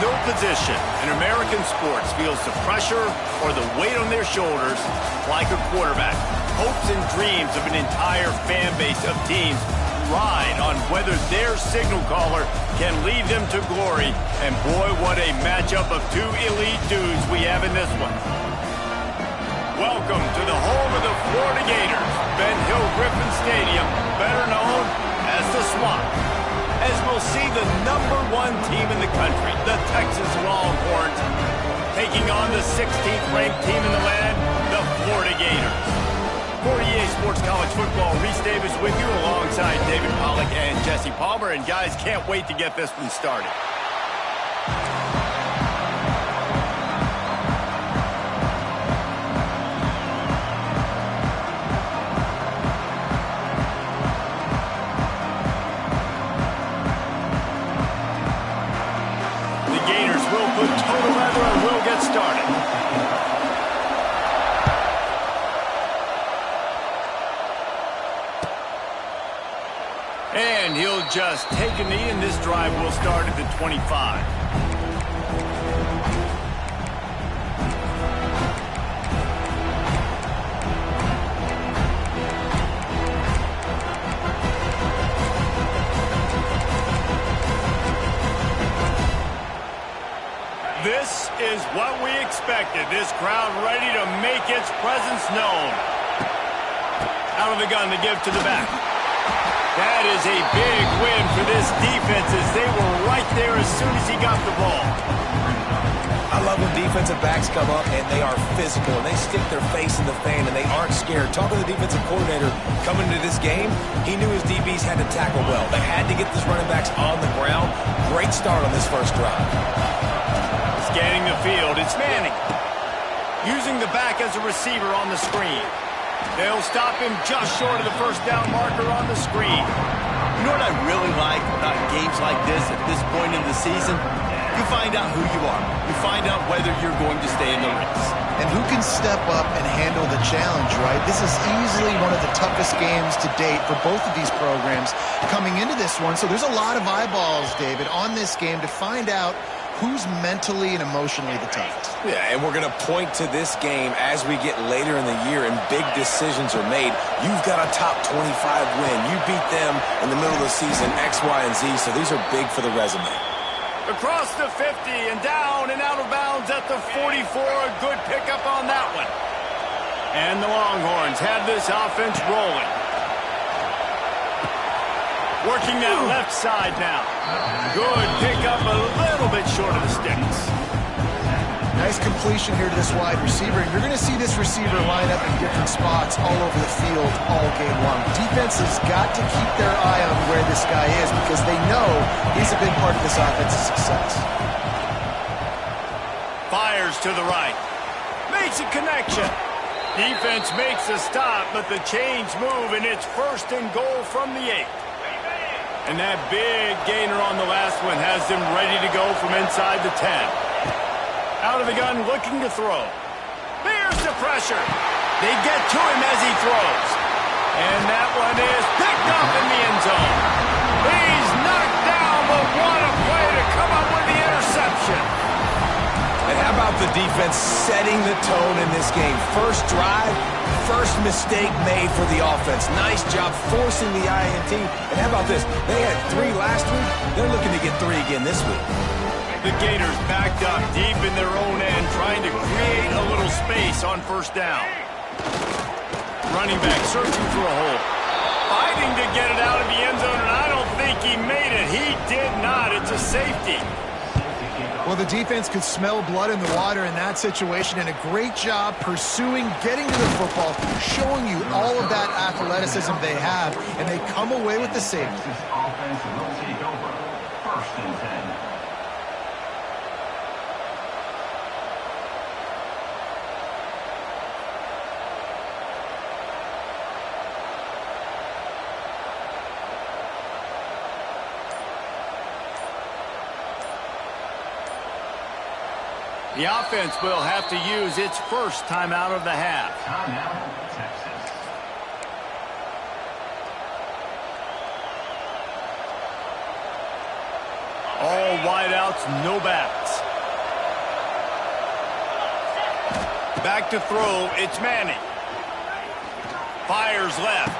field position in American sports feels the pressure or the weight on their shoulders like a quarterback. Hopes and dreams of an entire fan base of teams ride on whether their signal caller can lead them to glory. And boy, what a matchup of two elite dudes we have in this one. Welcome to the home of the Florida Gators, Ben Hill Griffin Stadium, better known as the Swamp. As we'll see the #1 team in the country, the Texas Longhorns, taking on the 16th ranked team in the land, the Florida Gators. For EA Sports College Football, Reese Davis with you alongside David Pollack and Jesse Palmer. And guys, can't wait to get this one started. Started. And he'll just take a knee, and this drive will start at the 25. This is what we expected. This crowd ready to make its presence known. Out of the gun to give to the back. That is a big win for this defense as they were right there as soon as he got the ball. I love when defensive backs come up and they are physical and they stick their face in the fan and they aren't scared. Talking to the defensive coordinator coming into this game, he knew his DBs had to tackle well. They had to get these running backs on the ground. Great start on this first drive. Scanning the field, it's Manning. Using the back as a receiver on the screen. They'll stop him just short of the first down marker on the screen. You know what I really like about games like this at this point in the season? You find out who you are. You find out whether you're going to stay in the race. And who can step up and handle the challenge, right? This is easily one of the toughest games to date for both of these programs coming into this one. So there's a lot of eyeballs, David, on this game to find out who's mentally and emotionally the toughest. Yeah, and we're going to point to this game as we get later in the year and big decisions are made. You've got a top 25 win. You beat them in the middle of the season, X, Y, and Z, so these are big for the resume. Across the 50 and down and out of bounds at the 44. A good pickup on that one. And the Longhorns have this offense rolling. Working that left side now. Good pickup, a little bit short of the sticks. Nice completion here to this wide receiver. You're going to see this receiver line up in different spots all over the field all game long. Defense has got to keep their eye on where this guy is because they know he's a big part of this offense's success. Fires to the right. Makes a connection. Defense makes a stop, but the chains move, and it's 1st and goal from the 8. And that big gainer on the last one has them ready to go from inside the 10. Out of the gun, looking to throw. There's the pressure. They get to him as he throws. And that one is picked up in the end zone. He's knocked down, but what a play to come up with the interception. And how about the defense setting the tone in this game? First drive, first mistake made for the offense. Nice job forcing the INT. And how about this? They had 3 last week. They're looking to get 3 again this week. The Gators backed up deep in their own end, trying to create a little space on 1st down. Running back searching for a hole. Fighting to get it out of the end zone, and I don't think he made it. He did not. It's a safety. Well, the defense could smell blood in the water in that situation, and a great job pursuing, getting to the football, showing you all of that athleticism they have, and they come away with the safety. Offense will take over. 1st and 10. The offense will have to use its first timeout of the half. Timeout, Texas. All wideouts, no backs. Back to throw, it's Manning. Fires left.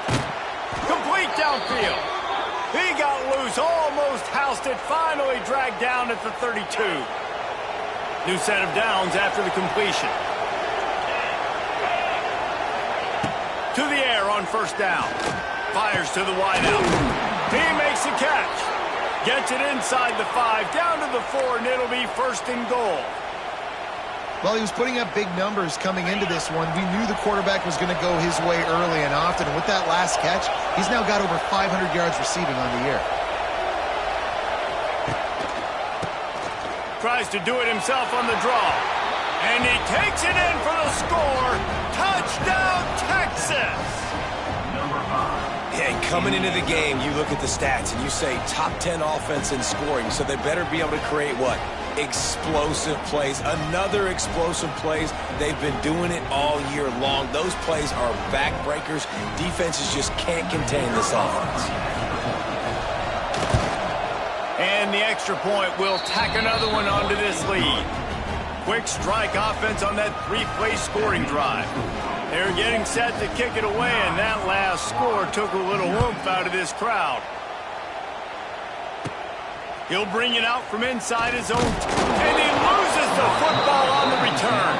Complete downfield. He got loose, almost housed it, finally dragged down at the 32. New set of downs after the completion. To the air on first down. Fires to the wideout. He makes the catch. Gets it inside the 5, down to the 4, and it'll be first and goal. Well, he was putting up big numbers coming into this one. We knew the quarterback was going to go his way early and often. And with that last catch, he's now got over 500 yards receiving on the year. Tries to do it himself on the draw. And he takes it in for the score. Touchdown, Texas! Number 5. And coming into the game, you look at the stats and you say top 10 offense in scoring, so they better be able to create what? Explosive plays. Another explosive plays. They've been doing it all year long. Those plays are backbreakers. Defenses just can't contain this offense. And the extra point will tack another one onto this lead. Quick strike offense on that 3-play scoring drive. They're getting set to kick it away, and that last score took a little oomph out of this crowd. He'll bring it out from inside his own, and he loses the football on the return.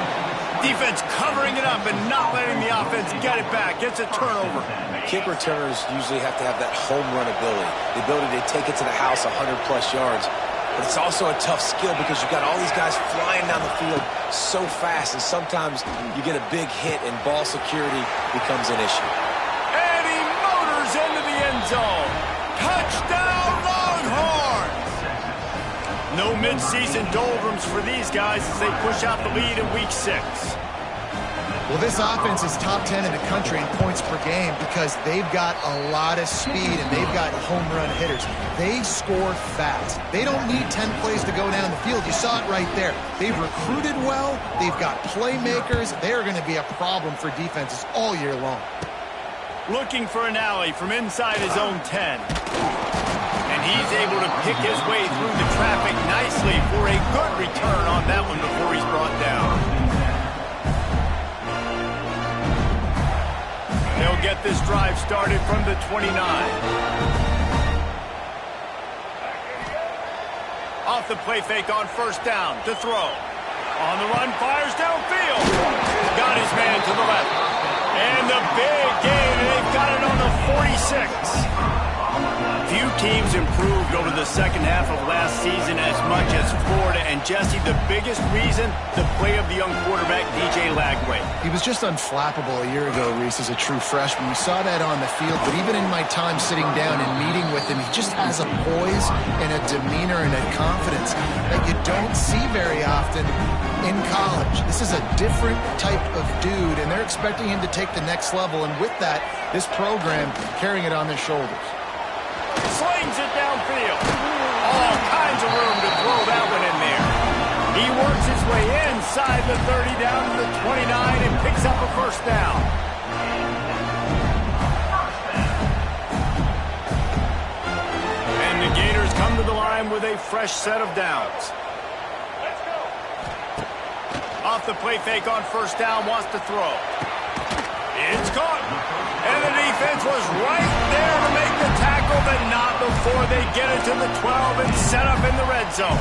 Defense covering it up and not letting the offense get it back. Gets a turnover. Kick returners usually have to have that home run ability, the ability to take it to the house 100-plus yards. But it's also a tough skill because you've got all these guys flying down the field so fast, and sometimes you get a big hit and ball security becomes an issue. And he motors into the end zone. Touchdown, Longhorns! No mid-season doldrums for these guys as they push out the lead in Week 6. Well, this offense is top 10 in the country in points per game because they've got a lot of speed and they've got home run hitters. They score fast. They don't need 10 plays to go down the field. You saw it right there. They've recruited well. They've got playmakers. They're going to be a problem for defenses all year long. Looking for an alley from inside his own 10. And he's able to pick his way through the traffic nicely for a good return on that one before he's brought down. They'll get this drive started from the 29. Off the play fake on first down to throw. On the run, fires downfield. Got his man to the left. And the big gain, and they've got it on the 46. Few teams improved over the second half of last season as much as Florida. And Jesse, the biggest reason, the play of the young quarterback, DJ Lagway. He was just unflappable a year ago, Reese, as a true freshman. We saw that on the field, but even in my time sitting down and meeting with him, he just has a poise and a demeanor and a confidence that you don't see very often in college. This is a different type of dude, and they're expecting him to take the next level, and with that, this program carrying it on their shoulders. Slings it downfield. All kinds of room to throw that one in there. He works his way inside the 30 down to the 29 and picks up a first down. And the Gators come to the line with a fresh set of downs. Off the play fake on first down, wants to throw. It's caught. And the defense was right there to make the tackle, but not before they get it to the 12 and set up in the red zone.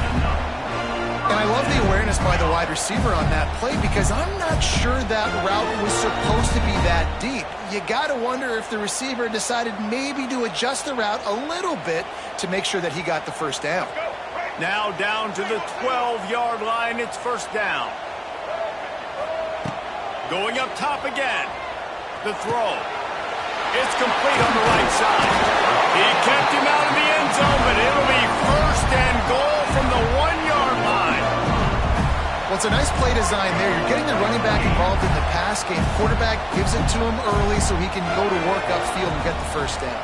And I love the awareness by the wide receiver on that play because I'm not sure that route was supposed to be that deep. You got to wonder if the receiver decided maybe to adjust the route a little bit to make sure that he got the first down. Now down to the 12-yard line, it's first down. Going up top again. The throw. It's complete on the right side. He kept him out of the end zone, but it'll be first and goal from the 1-yard line. Well, it's a nice play design there. You're getting the running back involved in the pass game. Quarterback gives it to him early so he can go to work upfield and get the first down.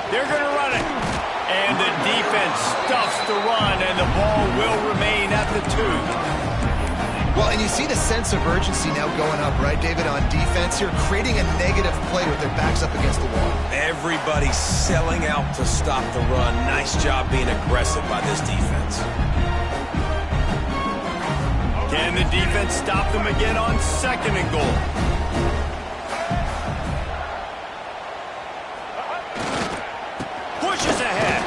They're going to run it. And the defense stuffs the run, and the ball will remain at the 2. Well, and you see the sense of urgency now going up, right, David, on defense here, creating a negative play with their backs up against the wall. Everybody's selling out to stop the run. Nice job being aggressive by this defense. And the defense stopped them again on 2nd and goal. Pushes ahead.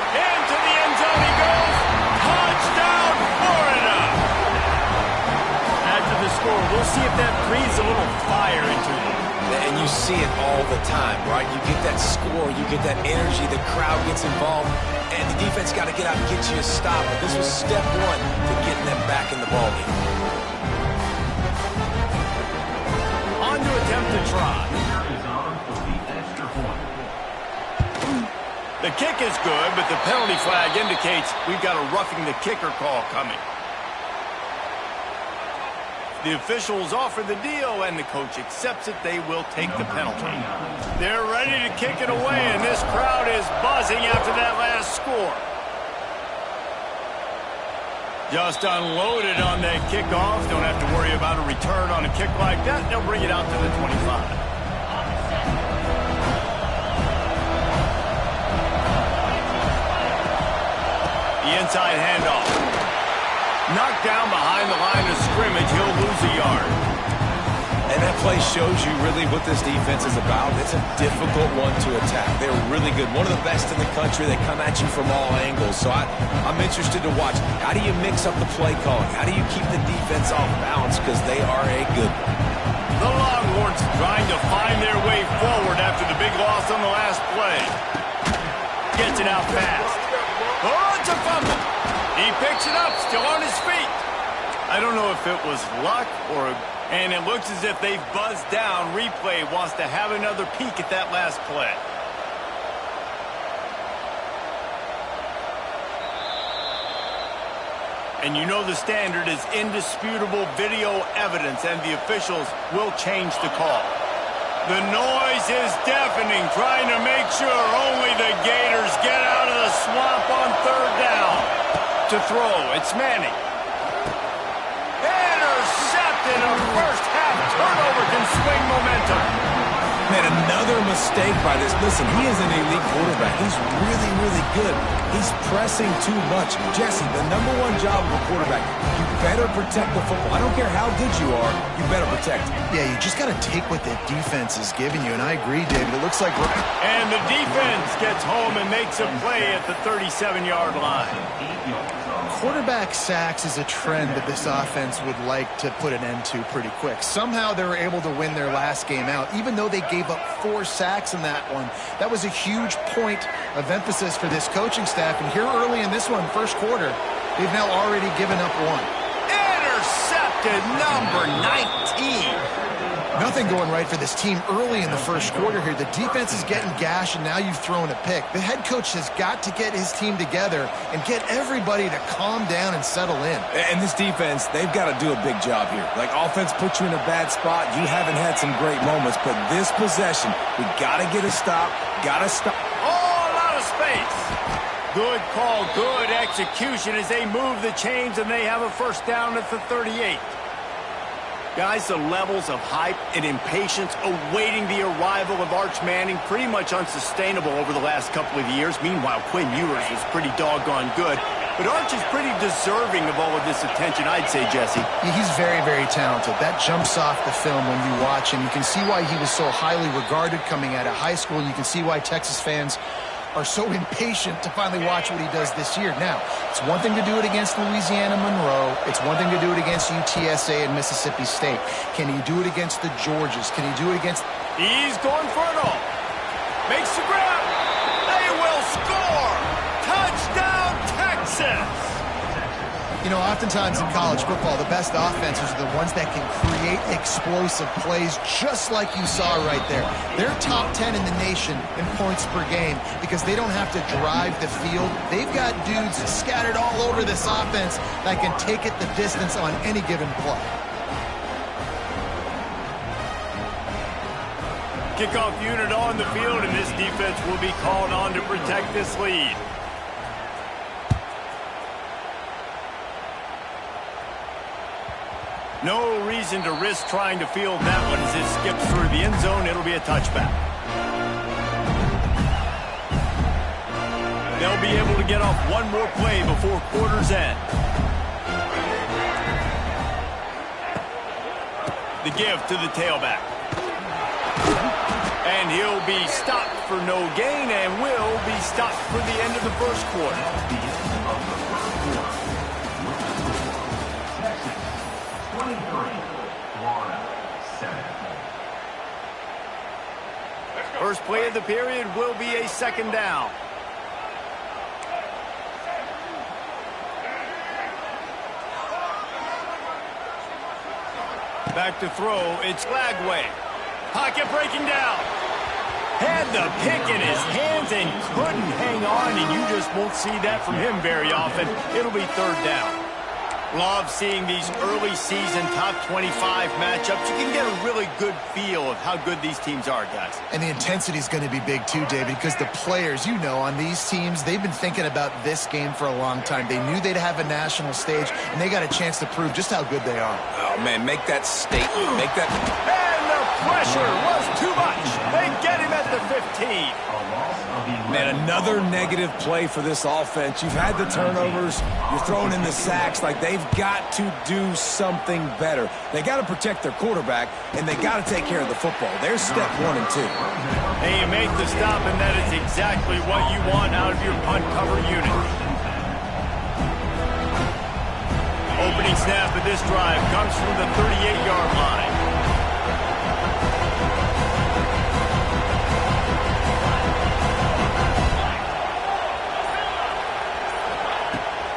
Into the end zone he goes. Touchdown, Florida! After the score, we'll see if that breathes a little fire into them. And you see it all the time, right? You get that score, you get that energy, the crowd gets involved, and the defense got to get out and get you a stop. But this was step one to getting them back in the ballgame. On to attempt to try. Is on for the extra point. The kick is good, but the penalty flag indicates we've got a roughing the kicker call coming. The officials offer the deal, and the coach accepts it. They will take the penalty. They're ready to kick it away, and this crowd is buzzing after that last score. Just unloaded on that kickoff. Don't have to worry about a return on a kick like that. They'll bring it out to the 25. The inside handoff. Knocked down behind the line of scrimmage. He'll lose a yard. And that play shows you really what this defense is about. It's a difficult one to attack. They're really good. One of the best in the country. They come at you from all angles. So I'm interested to watch. How do you mix up the play calling? How do you keep the defense off balance? Because they are a good one. The Longhorns trying to find their way forward after the big loss on the last play. Gets it out fast. Oh, it's a fumble. He picks it up, still on his feet. I don't know if it was luck and it looks as if they've buzzed down. Replay wants to have another peek at that last play. And you know the standard is indisputable video evidence, and the officials will change the call. The noise is deafening, trying to make sure only the Gators get out of the swamp on 3rd down. To throw, it's Manning. Intercepted. A first half turnover can swing momentum. Man, another mistake by this. Listen, he is an elite quarterback. He's really, really good. He's pressing too much. Jesse, the #1 job of a quarterback, you better protect the football. I don't care how good you are, you better protect it. Yeah, you just got to take what the defense is giving you, and I agree, David. It looks like... And the defense gets home and makes a play at the 37-yard line. Quarterback sacks is a trend that this offense would like to put an end to pretty quick. Somehow they were able to win their last game out, even though they gave up 4 sacks in that one. That was a huge point of emphasis for this coaching staff. And here early in this one, first quarter, they've now already given up 1. Intercepted, number 19. Nothing going right for this team early in the first quarter here. The defense is getting gashed, and now you've thrown a pick. The head coach has got to get his team together and get everybody to calm down and settle in. And this defense, they've got to do a big job here. Like, offense puts you in a bad spot. You haven't had some great moments, but this possession, we got to get a stop. Got to stop. Oh, a lot of space. Good call, good execution as they move the chains, and they have a first down at the 38. Guys, the levels of hype and impatience awaiting the arrival of Arch Manning pretty much unsustainable over the last couple of years. Meanwhile, Quinn Ewers was pretty doggone good. But Arch is pretty deserving of all of this attention, I'd say, Jesse. He's very, very talented. That jumps off the film when you watch him. You can see why he was so highly regarded coming out of high school. You can see why Texas fans are so impatient to finally watch what he does this year. Now, it's one thing to do it against Louisiana Monroe. It's one thing to do it against UTSA and Mississippi State. Can he do it against the Georgias? Can he do it against... He's going for it all. Makes the grab. They will score. Touchdown, Texas. You know, oftentimes in college football, the best offenses are the ones that can create explosive plays just like you saw right there. They're top 10 in the nation in points per game because they don't have to drive the field. They've got dudes scattered all over this offense that can take it the distance on any given play. Kickoff unit on the field, and this defense will be called on to protect this lead. No reason to risk trying to field that one as it skips through the end zone. It'll be a touchback. They'll be able to get off one more play before quarter's end. The give to the tailback. And he'll be stopped for no gain and will be stopped for the end of the first quarter. The end of the first quarter. Texas 23, Florida 7. First play of the period will be a second down. Back to throw, it's Lagway. Pocket breaking down. Had the pick in his hands and couldn't hang on, and you just won't see that from him very often. It'll be third down. Love seeing these early season top 25 matchups. You can get a really good feel of how good these teams are, guys. And the intensity is going to be big too, David, because the players, you know, on these teams, they've been thinking about this game for a long time. They knew they'd have a national stage, and they got a chance to prove just how good they are. Oh, man, make that statement. Make that... And the pressure was too much. They get him at the 15. Man, another negative play for this offense. You've had the turnovers. You're throwing in the sacks. Like, they've got to do something better. They got to protect their quarterback, and they got to take care of the football. There's step 1 and 2. And you make the stop, and that is exactly what you want out of your punt cover unit. Opening snap of this drive comes from the 38-yard line.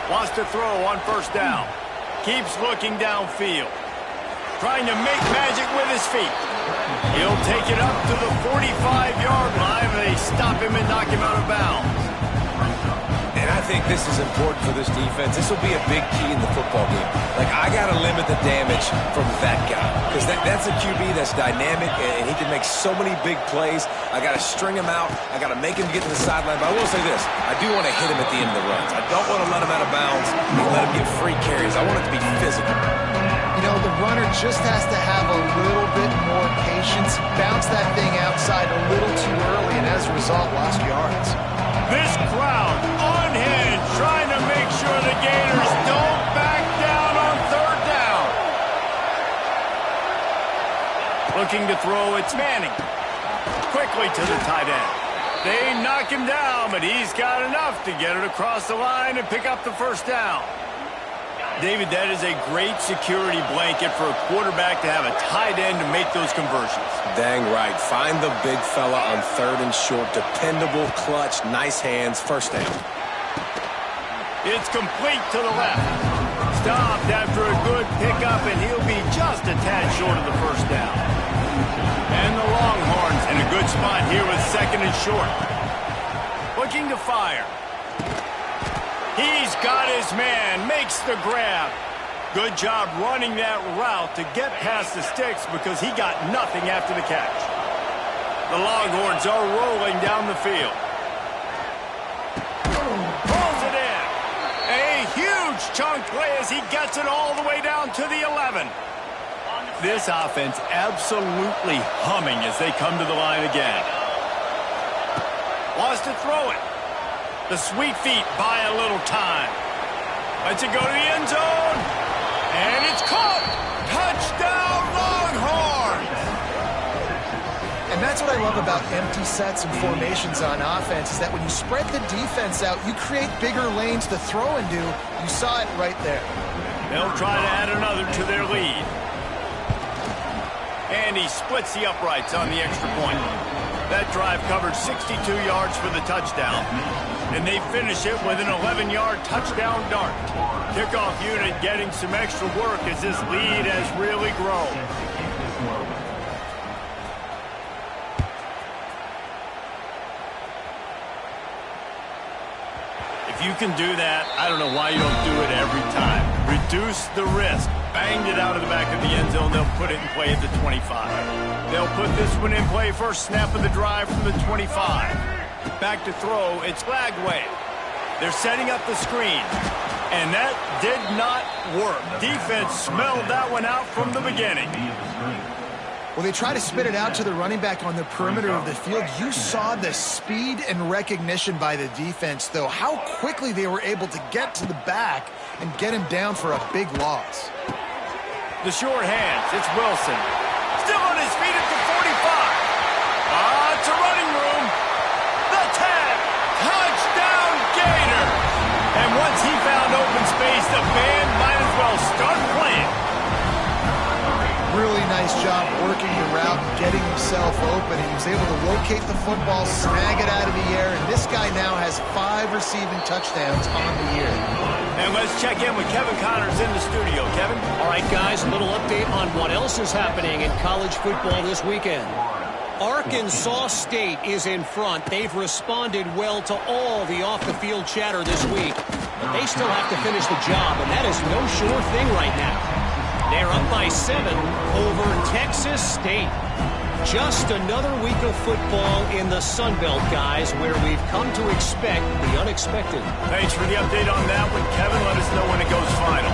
Wants to throw on first down. Keeps looking downfield. Trying to make magic with his feet. He'll take it up to the 45-yard line, and they stop him and knock him out of bounds. And I think this is important for this defense. This will be a big key in the football game. Like, I got to limit the damage from that guy, because that's a QB that's dynamic, and he can make so many big plays. I got to string him out. I got to make him get to the sideline. But I will say this. I do want to hit him at the end of the runs. I don't want to let him out of bounds and let him get free carries. I want it to be physical. You know, the runner just has to have a little bit more patience, bounce that thing outside a little too early, and as a result, lost yards. This crowd unhinged, trying to make sure the Gators don't back down on third down. Looking to throw, it's Manning. Quickly to the tight end. They knock him down, but he's got enough to get it across the line and pick up the first down. David, that is a great security blanket for a quarterback to have a tight end to make those conversions. Dang right. Find the big fella on third and short. Dependable, clutch, nice hands. First down. It's complete to the left. Stopped after a good pickup, and he'll be just a tad short of the first down. And the Longhorns in a good spot here with second and short. Looking to fire. He's got his man, makes the grab. Good job running that route to get past the sticks because he got nothing after the catch. The Longhorns are rolling down the field. Pulls it in. A huge chunk play as he gets it all the way down to the 11. This offense absolutely humming as they come to the line again. Wants to throw it. The sweet feet buy a little time. Lets it go to the end zone. And it's caught. Touchdown, Longhorns! And that's what I love about empty sets and formations on offense, is that when you spread the defense out, you create bigger lanes to throw into. You saw it right there. They'll try to add another to their lead. And he splits the uprights on the extra point. That drive covered 62 yards for the touchdown. And they finish it with an 11-yard touchdown dart. Kickoff unit getting some extra work as this lead has really grown. If you can do that, I don't know why you don't do it every time. Reduce the risk. Banged it out of the back of the end zone. They'll put it in play at the 25. They'll put this one in play first snap of the drive from the 25. Back to throw, it's Lagway. They're setting up the screen. And that did not work. Defense smelled that one out from the beginning. Well, they try to spit it out to the running back on the perimeter of the field. You saw the speed and recognition by the defense, though. How quickly they were able to get to the back and get him down for a big loss. The short hands. It's Wilson. Still on his feet at the 45. It's a running room. The tag. Touchdown, Gator. And once he found open space, the band might as well start playing. Really nice job working the route and getting himself open. He was able to locate the football, snag it out of the air, and this guy now has 5 receiving touchdowns on the year. And let's check in with Kevin Connors in the studio. Kevin? All right, guys, a little update on what else is happening in college football this weekend. Arkansas State is in front. They've responded well to all the off-the-field chatter this week. But they still have to finish the job, and that is no sure thing right now. They're up by 7 over Texas State. Just another week of football in the Sun Belt, guys, where we've come to expect the unexpected. Thanks for the update on that one, Kevin. Let us know when it goes final.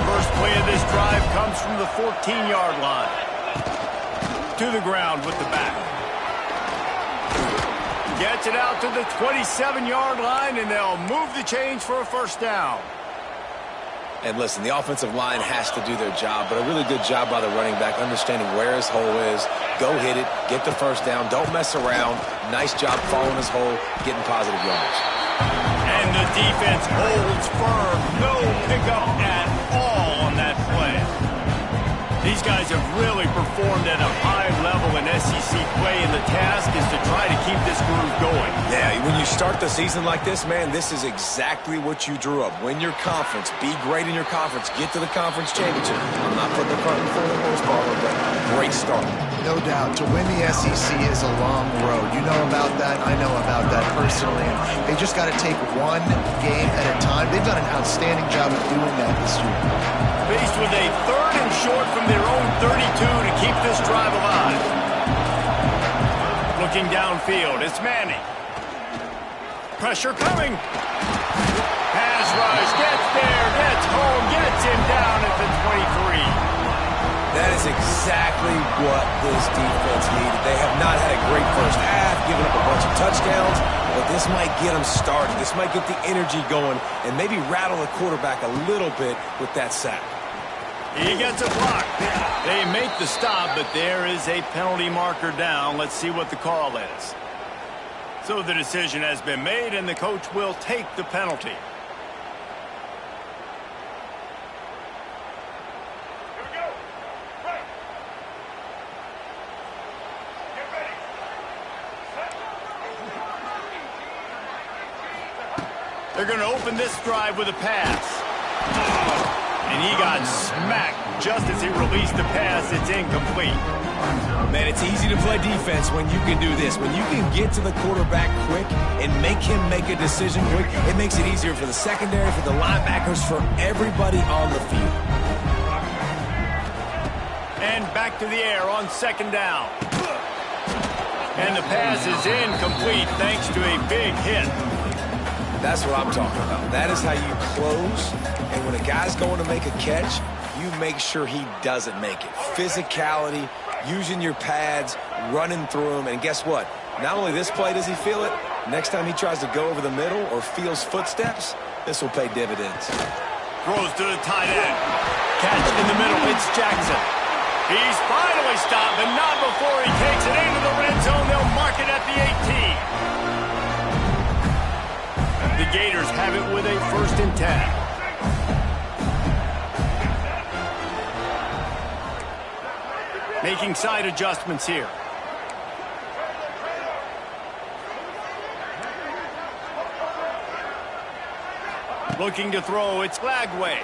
First play of this drive comes from the 14-yard line. To the ground with the back. Gets it out to the 27-yard line, and they'll move the chains for a first down. And listen, the offensive line has to do their job, but a really good job by the running back, understanding where his hole is. Go hit it, get the first down, don't mess around. Nice job following his hole, getting positive yards. And the defense holds firm. No pickup at all on that play. These guys have really performed at a high level in SEC play, and the task is to try to keep this groove going. Yeah, when you start the season like this, man, this is exactly what you drew up. Win your conference. Be great in your conference. Get to the conference championship. I'm not putting the cart before the horse, but great start. No doubt. To win the SEC is a long road. You know about that. I know about that personally. They just got to take one game at a time. They've done an outstanding job of doing that this year. Faced with a 3rd and short from their own 32 to keep this drive alive. Looking downfield, it's Manning. Pressure coming. Pass rush, gets there, gets home, gets him down at the 23. That is exactly what this defense needed. They have not had a great first half, given up a bunch of touchdowns, but this might get them started. This might get the energy going and maybe rattle the quarterback a little bit with that sack. He gets a block. They make the stop, but there is a penalty marker down. Let's see what the call is. So the decision has been made, and the coach will take the penalty. Here we go. Right. Get ready. They're going to open this drive with a pass. And he got smacked just as he released the pass. It's incomplete. Man, it's easy to play defense when you can do this. When you can get to the quarterback quick and make him make a decision quick, it makes it easier for the secondary, for the linebackers, for everybody on the field. And back to the air on 2nd down. And the pass is incomplete thanks to a big hit. That's what I'm talking about. That is how you close. And when a guy's going to make a catch, you make sure he doesn't make it. Physicality, using your pads, running through them. And guess what? Not only this play does he feel it, next time he tries to go over the middle or feels footsteps, this will pay dividends. Throws to the tight end. Catch in the middle. It's Jackson. He's finally stopped, but not before he takes it into the red zone. They'll mark it at the 18. The Gators have it with a 1st and 10. Making side adjustments here. Looking to throw, it's Lagway.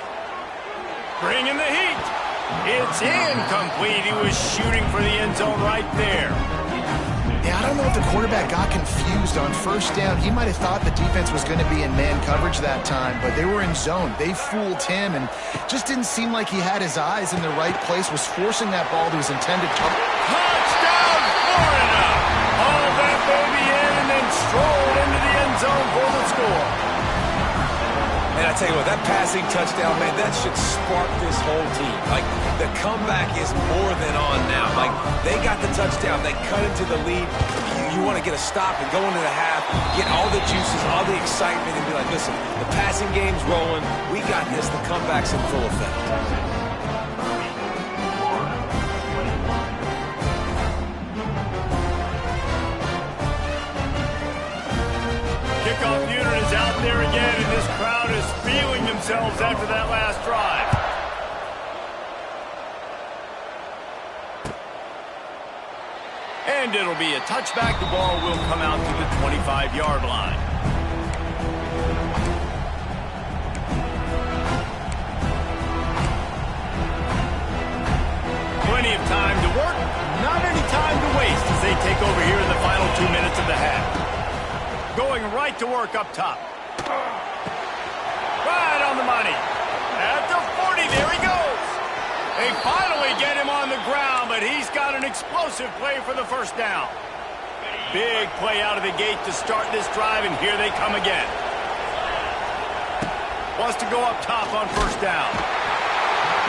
Bringing the heat. It's incomplete. He was shooting for the end zone right there. Yeah, I don't know if the quarterback got confused on 1st down. He might have thought the defense was going to be in man coverage that time, but they were in zone. They fooled him and just didn't seem like he had his eyes in the right place, was forcing that ball to his intended target. Touchdown, Florida! Haul that baby in and then strolled into the end zone for the score. And I tell you what, that passing touchdown, man, that should spark this whole team. Like, the comeback is more than on now. Like, they got the touchdown. They cut into the lead. You want to get a stop and go into the half, get all the juices, all the excitement, and be like, listen, the passing game's rolling. We got this. The comeback's in full effect. kickoff unit is out there again, and this crowd is feeling themselves after that last drive. And it'll be a touchback. The ball will come out to the 25-yard line. Plenty of time to work, not any time to waste as they take over here in the final 2 minutes of the half. Going right to work up top. Right on the money. At the 40, there he goes. They finally get him on the ground, but he's got an explosive play for the first down. Big play out of the gate to start this drive, and here they come again. Wants to go up top on first down.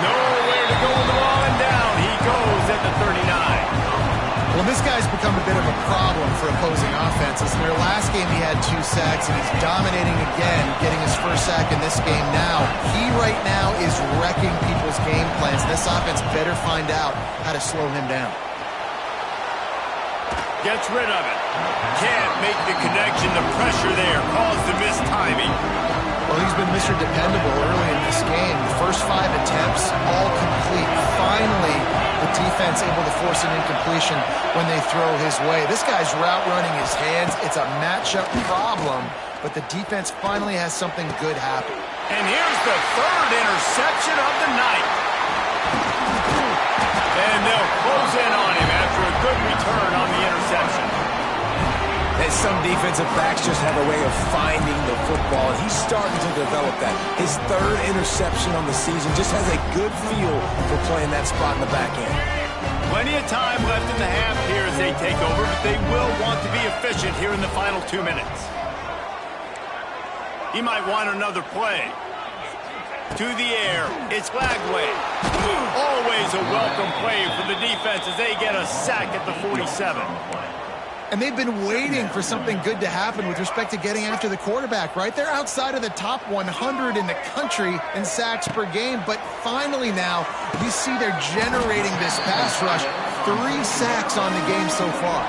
Nowhere to go with the ball, and down he goes at the 39. Well, this guy's become a bit of a problem for opposing offenses. In their last game, he had 2 sacks, and he's dominating again, getting his first sack in this game now. He right now is wrecking people's game plans. This offense better find out how to slow him down. Gets rid of it. Can't make the connection. The pressure there caused the missed timing. Well, he's been Mr. Dependable early in this game. The first 5 attempts, all complete. Finally, the defense able to force an incompletion when they throw his way. This guy's route running his hands. It's a matchup problem, but the defense finally has something good happen. And here's the 3rd interception of the night. And they'll close in on him after a good return on the interception. And some defensive backs just have a way of finding the football, and he's starting to develop that. His 3rd interception on the season just has a good feel for playing that spot in the back end. Plenty of time left in the half here as they take over, but they will want to be efficient here in the final 2 minutes. He might want another play. To the air, it's Lagway. Always a welcome play for the defense as they get a sack at the 47. And they've been waiting for something good to happen with respect to getting after the quarterback, right? They're outside of the top 100 in the country in sacks per game, but finally now you see they're generating this pass rush. 3 sacks on the game so far.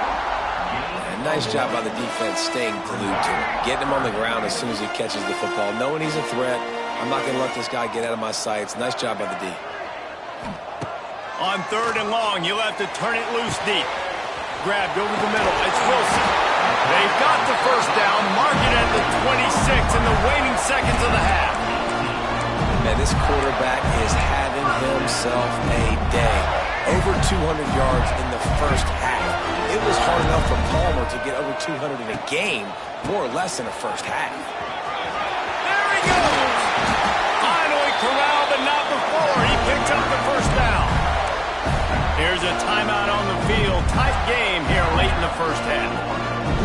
And nice job by the defense staying glued to him, getting him on the ground as soon as he catches the football, knowing he's a threat. I'm not going to let this guy get out of my sights. Nice job by the D. On 3rd and long, you'll have to turn it loose deep. Grabbed over the middle. It's Wilson. They've got the first down, mark it at the 26 in the waning seconds of the half. Man, this quarterback is having himself a day. Over 200 yards in the first half. It was hard enough for Palmer to get over 200 in a game, more or less in the first half. There he goes! Finally corralled, but not before. He picks up the first down. Here's a timeout on the field. Tight game here late in the first half.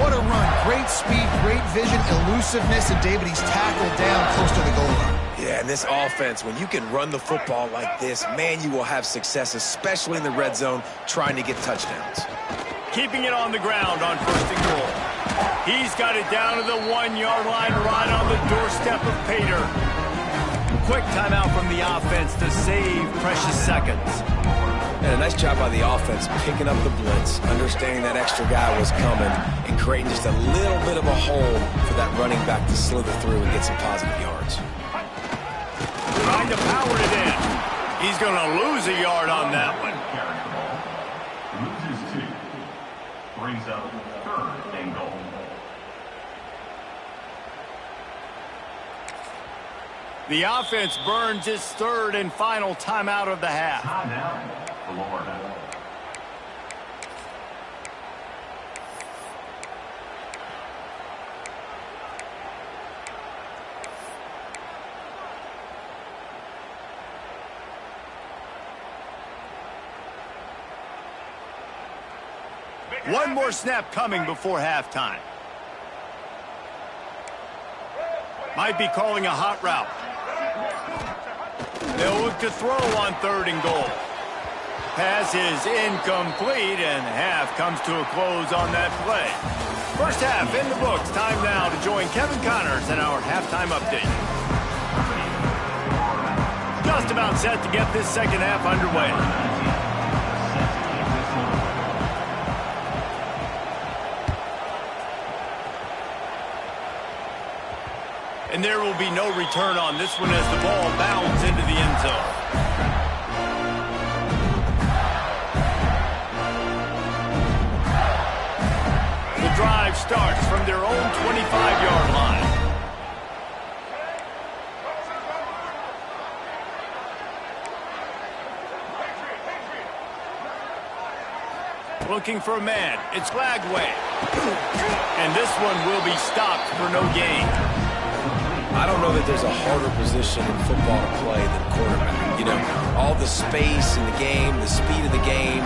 What a run. Great speed, great vision, elusiveness, and David, he's tackled down close to the goal line. Yeah, and this offense, when you can run the football like this, man, you will have success, especially in the red zone, trying to get touchdowns. Keeping it on the ground on 1st and goal. He's got it down to the 1-yard line, right on the doorstep of Pater. Quick timeout from the offense to save precious seconds. And a nice job by the offense picking up the blitz, understanding that extra guy was coming, and creating just a little bit of a hole for that running back to slither through and get some positive yards. Trying to power it in. He's going to lose a yard on that one. Loses 2. Brings up 3rd and goal. The offense burns its 3rd and final timeout of the half. Timeout, Florida. One more snap coming before halftime. Might be calling a hot route. They'll look to throw on 3rd and goal. Pass is incomplete, and half comes to a close on that play. First half in the books. Time now to join Kevin Connors in our halftime update. Just about set to get this second half underway. And there will be no return on this one as the ball bounds into the end zone. The drive starts from their own 25-yard line. Looking for a man. It's Lagway. And this one will be stopped for no gain. I don't know that there's a harder position in football to play than quarterback. You know, all the space in the game, the speed of the game,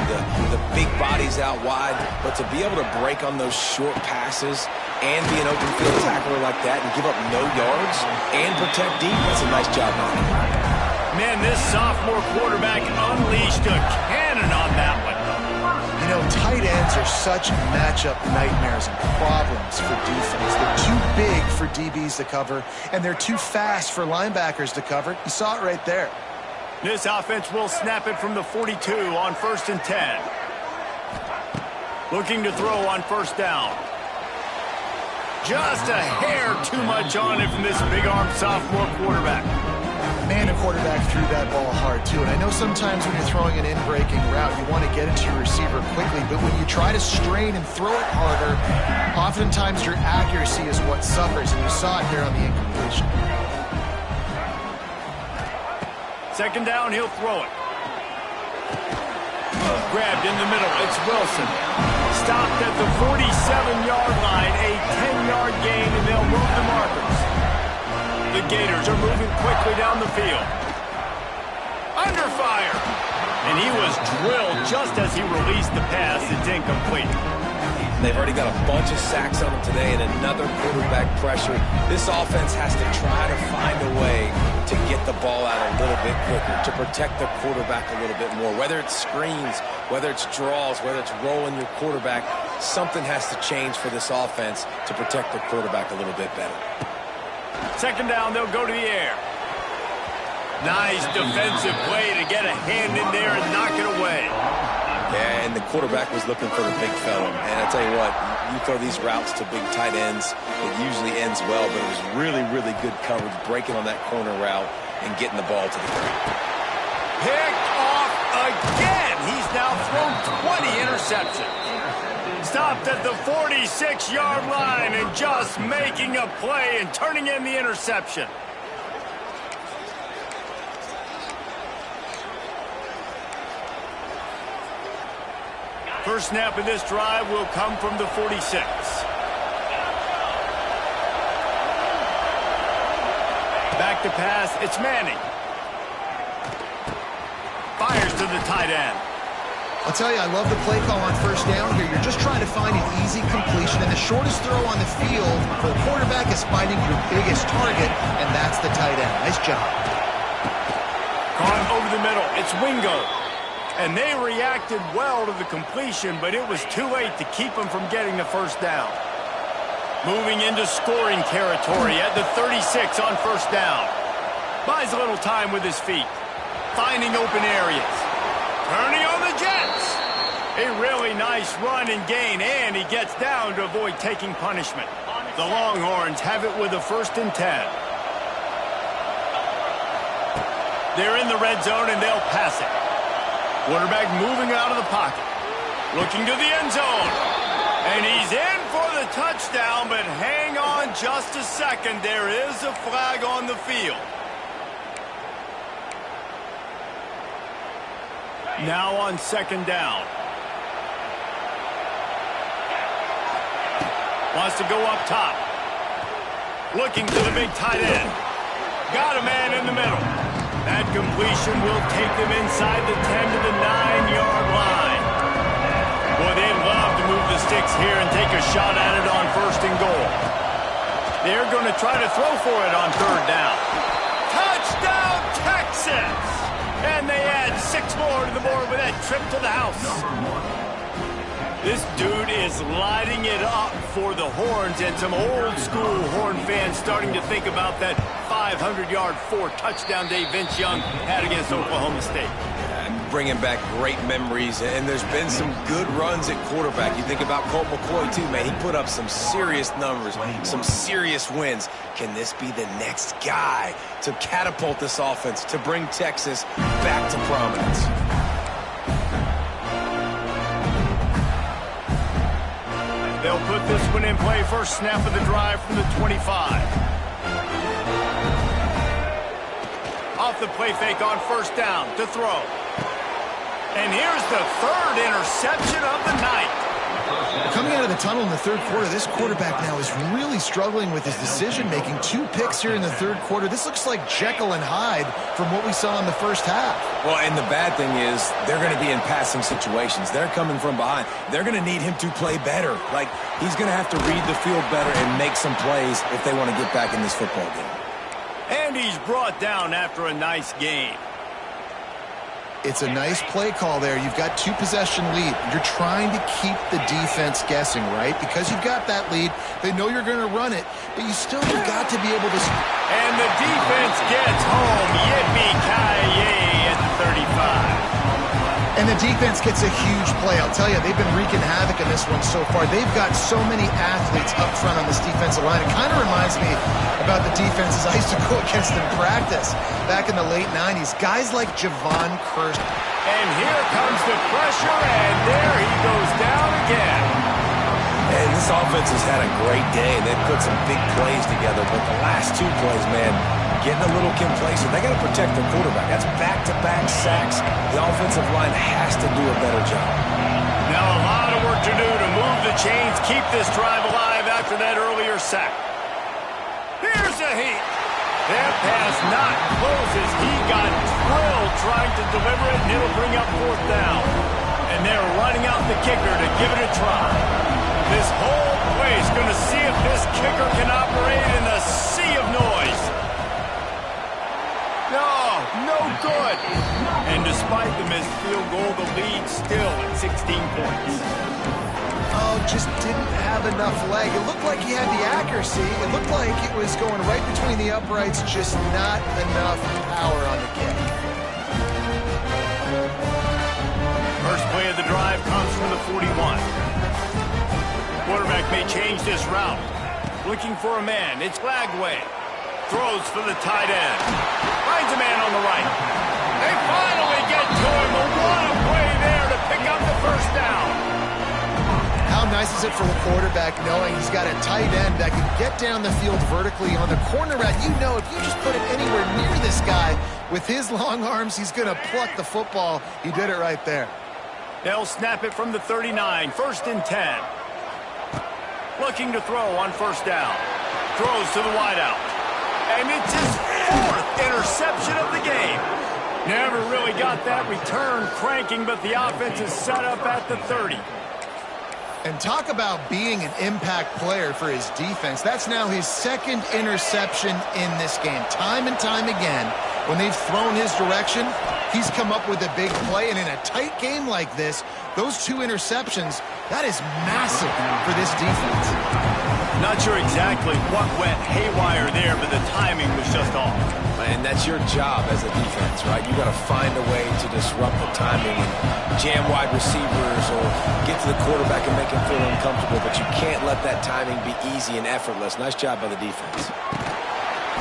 the big bodies out wide. But to be able to break on those short passes and be an open field tackler like that and give up no yards and protect deep, that's a nice job by him. Man, this sophomore quarterback unleashed a cannon on that one. You know, tight ends are such matchup nightmares and problems for defense. They're too big for DBs to cover, and they're too fast for linebackers to cover. You saw it right there. This offense will snap it from the 42 on 1st and 10. Looking to throw on 1st down. Just a hair too much on it from this big-armed sophomore quarterback. Man, the quarterback threw that ball hard, too. And I know sometimes when you're throwing an in-breaking route, you want to get it to your receiver quickly. But when you try to strain and throw it harder, oftentimes your accuracy is what suffers. And you saw it here on the incompletion. 2nd down, he'll throw it. Grabbed in the middle. It's Wilson. Stopped at the 47-yard line. A 10-yard gain, and they'll move the markers. The Gators are moving quickly down the field. Under fire. And he was drilled just as he released the pass. It's incomplete. They've already got a bunch of sacks on them today and another quarterback pressure. This offense has to try to find a way to get the ball out a little bit quicker, to protect the quarterback a little bit more. Whether it's screens, whether it's draws, whether it's rolling your quarterback, something has to change for this offense to protect the quarterback a little bit better. 2nd down, they'll go to the air. Nice defensive play to get a hand in there and knock it away. Yeah, and the quarterback was looking for the big fella. And I tell you what, you throw these routes to big tight ends, it usually ends well, but it was really, really good coverage, breaking on that corner route and getting the ball to the ground. Picked off again. He's now thrown 20 interceptions. Stopped at the 46-yard line and just making a play and turning in the interception. First snap of this drive will come from the 46. Back to pass, it's Manning. Fires to the tight end. I'll tell you, I love the play call on 1st down here. You're just trying to find an easy completion, and the shortest throw on the field for the quarterback is finding your biggest target, and that's the tight end. Nice job. Caught over the middle. It's Wingo. And they reacted well to the completion, but it was too late to keep them from getting the 1st down. Moving into scoring territory at the 36 on 1st down. Buys a little time with his feet. Finding open areas. Turning on the Jets. A really nice run and gain, and he gets down to avoid taking punishment. The Longhorns have it with a 1st and 10. They're in the red zone, and they'll pass it. Quarterback moving out of the pocket. Looking to the end zone. And he's in for the touchdown, but hang on just a second. There is a flag on the field. Now on 2nd down. Wants to go up top. Looking to the big tight end. Got a man in the middle. That completion will take them inside the 10 to the 9-yard line. Boy, they'd love to move the sticks here and take a shot at it on 1st and goal. They're going to try to throw for it on 3rd down. Touchdown, Texas! And they add 6 more to the board with that trip to the house. This dude is lighting it up for the Horns, and some old-school Horn fans starting to think about that 500-yard, 4-touchdown day Vince Young had against Oklahoma State. bringing back great memories, and there's been some good runs at quarterback. You think about Colt McCoy, too, man. He put up some serious numbers, some serious wins. Can this be the next guy to catapult this offense, to bring Texas back to prominence? They'll put this one in play. First snap of the drive from the 25. Off the play fake on first down to throw. And here's the third interception of the night. Coming out of the tunnel in the third quarter, this quarterback now is really struggling with his decision-making. 2 picks here in the third quarter. This looks like Jekyll and Hyde from what we saw in the first half. Well, and the bad thing is they're going to be in passing situations. They're coming from behind. They're going to need him to play better. Like, he's going to have to read the field better and make some plays if they want to get back in this football game. And he's brought down after a nice game. It's a nice play call there. You've got 2-possession lead. You're trying to keep the defense guessing, right? Because you've got that lead. They know you're going to run it, but you still have got to be able to... And the defense gets home. Yippee-ki-yay at the 35. And the defense gets a huge play. I'll tell you, they've been wreaking havoc in this one so far. They've got so many athletes up front on this defensive line. It kind of reminds me about the defenses I used to go against in practice back in the late 90s. Guys like Javon Curse. And here comes the pressure, and there he goes down again. And this offense has had a great day. They've put some big plays together, but the last 2 plays, man, getting a little complacent. They got to protect their quarterback. That's back-to-back sacks. The offensive line has to do a better job. Now a lot of work to do to move the chains, keep this drive alive after that earlier sack. Here's a heat. That pass not close as he got drilled trying to deliver it, and it'll bring up 4th down. And they're running out the kicker to give it a try. This whole place going to see if this kicker can operate in the sea of noise. No good. And despite the missed field goal, the lead still at 16 points. Oh, just didn't have enough leg. It looked like he had the accuracy. It looked like it was going right between the uprights, just not enough power on the kick. First play of the drive comes from the 41. Quarterback may change this route. Looking for a man. It's Lagway. Throws for the tight end. Finds a man on the right. They finally get to him. What a play there to pick up the first down. How nice is it for the quarterback knowing he's got a tight end that can get down the field vertically on the corner route? You know if you just put it anywhere near this guy with his long arms, he's going to pluck the football. He did it right there. They'll snap it from the 39. 1st and 10. Looking to throw on first down. Throws to the wideout. And it's his 4th interception of the game. Never really got that return cranking, but the offense is set up at the 30. And talk about being an impact player for his defense. That's now his 2nd interception in this game. Time and time again, when they've thrown his direction, he's come up with a big play. And in a tight game like this, those 2 interceptions, that is massive for this defense. Not sure exactly what went haywire there, but the timing was just off. And that's your job as a defense, right? You got to find a way to disrupt the timing and jam wide receivers or get to the quarterback and make him feel uncomfortable, but you can't let that timing be easy and effortless. Nice job by the defense.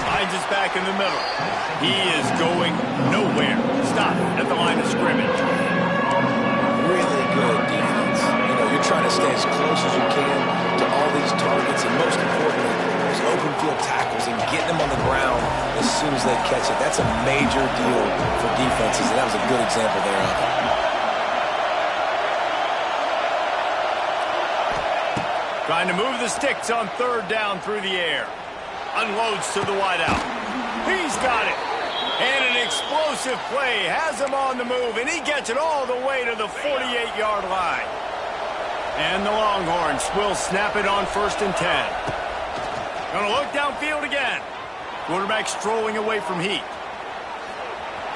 Finds us back in the middle. He is going nowhere. Stop at the line of scrimmage. Really good defense. You know, you're trying to stay as close as you can to all these targets, and most importantly, those open field tackles and getting them on the ground as soon as they catch it. That's a major deal for defenses, and that was a good example there of it. Trying to move the sticks on 3rd down through the air. Unloads to the wideout. He's got it. And an explosive play has him on the move, and he gets it all the way to the 48-yard line. And the Longhorns will snap it on 1st and 10. Gonna look downfield again. Quarterback strolling away from Heat.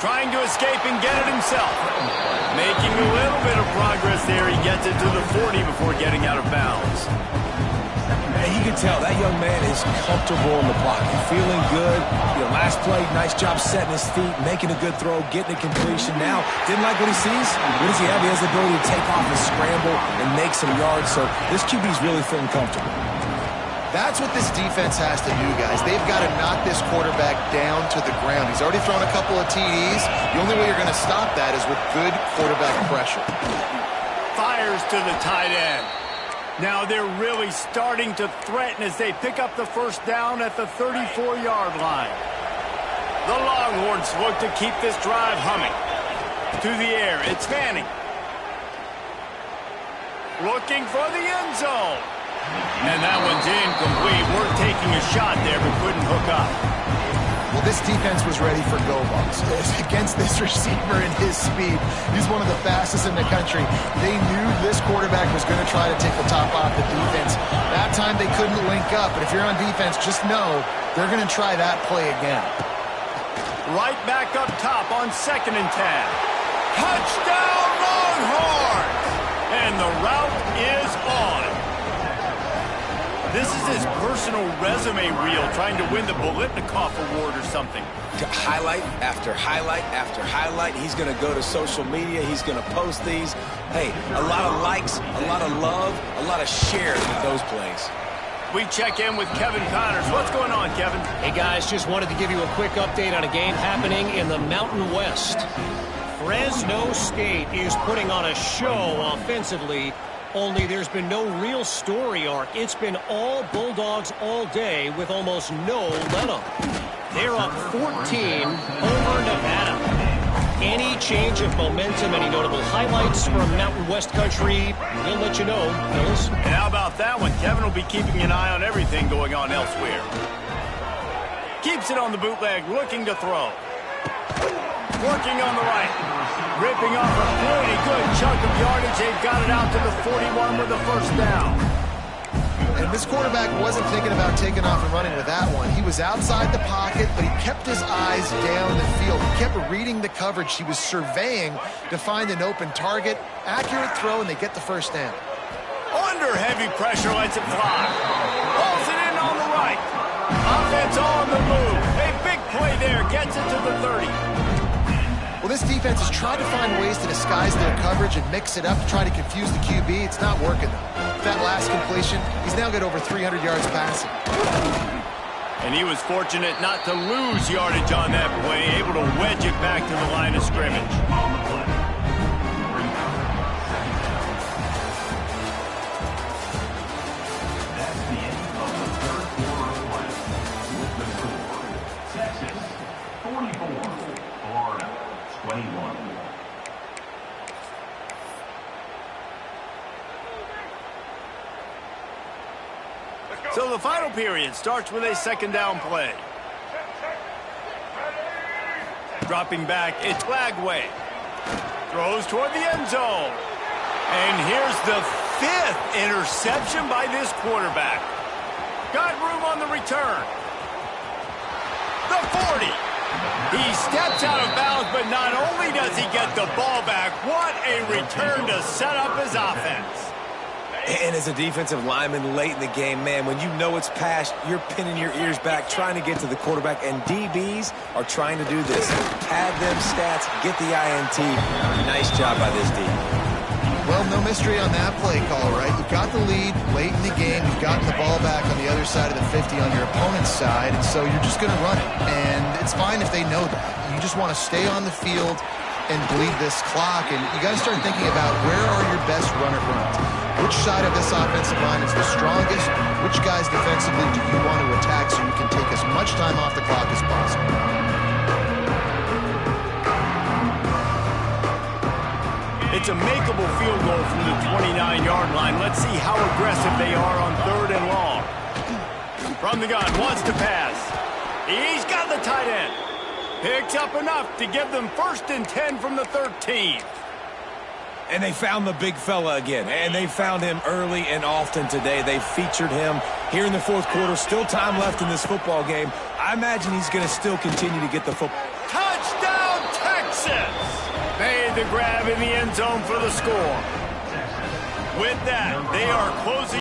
Trying to escape and get it himself. Making a little bit of progress there. He gets it to the 40 before getting out of bounds. And you can tell that young man is comfortable in the pocket, feeling good. Last play, nice job setting his feet, making a good throw, getting a completion. Now, didn't like what he sees. What does he have? He has the ability to take off and scramble and make some yards. So this QB is really feeling comfortable. That's what this defense has to do, guys. They've got to knock this quarterback down to the ground. He's already thrown a couple of TDs. The only way you're going to stop that is with good quarterback pressure. Fires to the tight end. Now they're really starting to threaten as they pick up the first down at the 34-yard line. The Longhorns look to keep this drive humming. To the air, it's Manning. Looking for the end zone. And that one's incomplete. We're taking a shot there, but couldn't hook up. Well, this defense was ready for go-balls. Against this receiver and his speed, he's one of the fastest in the country. They knew this quarterback was going to try to take the top off the defense. That time they couldn't link up, but if you're on defense, just know they're going to try that play again. Right back up top on 2nd and 10. Touchdown, Longhorns! And the route is on. This is his personal resume reel, trying to win the Bolitnikoff Award or something. Highlight after highlight after highlight. He's going to go to social media. He's going to post these. Hey, a lot of likes, a lot of love, a lot of shares with those plays. We check in with Kevin Connors. What's going on, Kevin? Hey, guys, just wanted to give you a quick update on a game happening in the Mountain West. Fresno State is putting on a show offensively, only there's been no real story arc. It's been all Bulldogs all day with almost no let-up. They're up 14 over Nevada. Any change of momentum, any notable highlights from Mountain West country, we'll let you know, fellas. And how about that one? Kevin will be keeping an eye on everything going on elsewhere. Keeps it on the bootleg, looking to throw. Working on the right. Ripping off a pretty good chunk of yardage. They've got it out to the 41 with the first down. And this quarterback wasn't thinking about taking off and running with that one. He was outside the pocket, but he kept his eyes down the field. He kept reading the coverage. He was surveying to find an open target. Accurate throw, and they get the first down. Under heavy pressure, lets it fly. Pulls it in on the right. Offense on the move. A big play there. Gets it to the 30. Well, this defense has tried to find ways to disguise their coverage and mix it up to try to confuse the QB. It's not working, though. That last completion, he's now got over 300 yards passing. And he was fortunate not to lose yardage on that play, able to wedge it back to the line of scrimmage. That's the end of the third quarter of play. With the score, Texas 44, Florida 21. So the final period starts with a second down play. Dropping back, it's Flagway. Throws toward the end zone. And here's the 5th interception by this quarterback. Got room on the return. The 40. He steps out of bounds, but not only does he get the ball back, what a return to set up his offense. And as a defensive lineman late in the game, man, when you know it's past, you're pinning your ears back, trying to get to the quarterback, and DBs are trying to do this. Pad them stats, get the INT. Nice job by this D. Well, no mystery on that play call, right? You've got the lead late in the game. You've gotten the ball back on the other side of the 50 on your opponent's side, and so you're just going to run it. And it's fine if they know that. You just want to stay on the field and bleed this clock, and you got to start thinking about where are your best runner runs. Which side of this offensive line is the strongest? Which guys defensively do you want to attack so you can take as much time off the clock as possible? It's a makeable field goal from the 29-yard line. Let's see how aggressive they are on 3rd and long. From the gun, wants to pass. He's got the tight end. Picks up enough to give them 1st and 10 from the 13. And they found the big fella again, and they found him early and often today. They featured him here in the 4th quarter. Still time left in this football game. I imagine he's going to still continue to get the football. Touchdown, Texas! Made the grab in the end zone for the score. With that, they are closing.